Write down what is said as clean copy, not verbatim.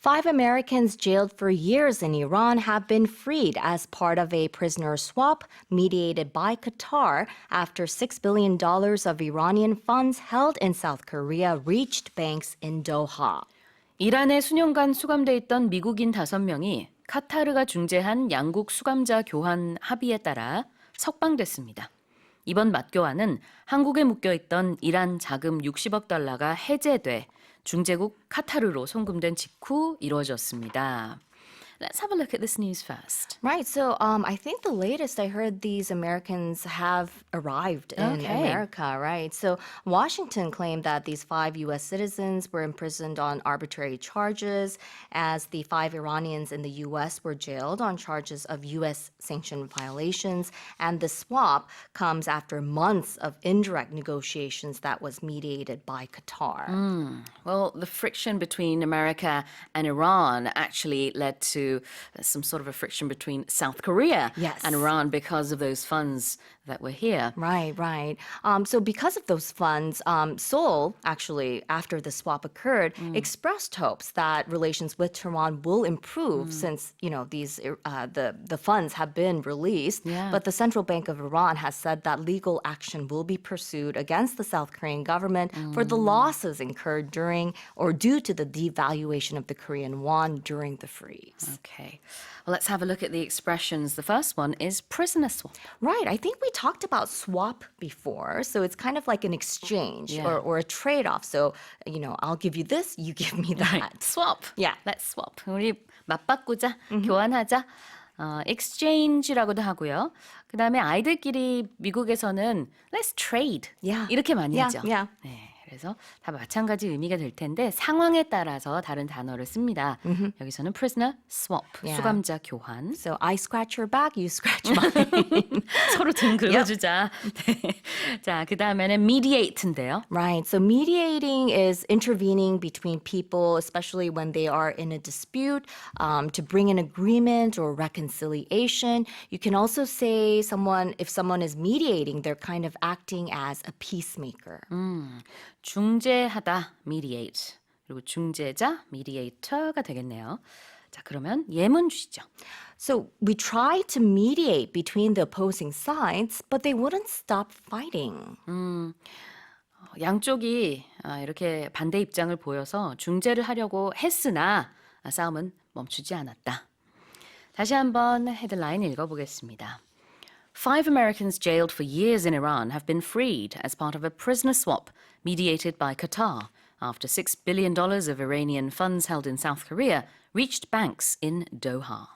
5 Americans jailed for years in Iran have been freed as part of a prisoner swap mediated by Qatar after $6 billion of Iranian funds held in South Korea reached banks in Doha. 이란에 수년간 수감돼 있던 미국인 5명이 카타르가 중재한 양국 수감자 교환 합의에 따라 석방됐습니다. 이번 맞교환은 한국에 묶여있던 이란 자금 60억 달러가 해제돼 중재국 카타르로 송금된 직후 이뤄졌습니다. Let's have a look at this news first. Right, so I think the latest I heard these Americans have arrived in America, right? So Washington claimed that these 5 U.S. citizens were imprisoned on arbitrary charges as the 5 Iranians in the U.S. were jailed on charges of U.S. sanctioned violations. And the swap comes after months of indirect negotiations that was mediated by Qatar. Well, the friction between America and Iran actually led to some sort of a friction between South Korea and Iran because of those funds that were here. Right, right. So because of those funds, Seoul, actually, after the swap occurred, expressed hopes that relations with Tehran will improve since, you know, these the funds have been released. But the Central Bank of Iran has said that legal action will be pursued against the South Korean government for the losses incurred during or due to the devaluation of the Korean won during the freeze. Okay. Well, let's have a look at the expressions. The first one is prisoner swap. Right. I think we talked about swap before. So it's kind of like an exchange or a trade-off. So, you know, I'll give you this, you give me that. Right. Swap. Yeah. Let's swap. 우리 맞바꾸자, 교환하자. exchange라고도 하고요. 그다음에 아이들끼리 미국에서는 let's trade. 이렇게 많이 하죠. 네. 그래서 다 마찬가지 의미가 될 텐데 상황에 따라서 다른 단어를 씁니다. 여기서는 prisoner swap, 수감자 교환. So I scratch your back, you scratch mine. 서로 등 긁어주자. 네. 자, 그 다음에는 mediate인데요. Right. So mediating is intervening between people, especially when they are in a dispute, to bring an agreement or reconciliation. You can also say if someone is mediating, they're kind of acting as a peacemaker. 중재하다, mediate. 그리고 중재자, mediator가 되겠네요. 자, 그러면 예문 주시죠. So we tried to mediate between the opposing sides, but they wouldn't stop fighting. 양쪽이 이렇게 반대 입장을 보여서 중재를 하려고 했으나 싸움은 멈추지 않았다. 다시 한번 헤드라인 읽어보겠습니다. 5 Americans jailed for years in Iran have been freed as part of a prisoner swap mediated by Qatar after $6 billion of Iranian funds held in South Korea reached banks in Doha.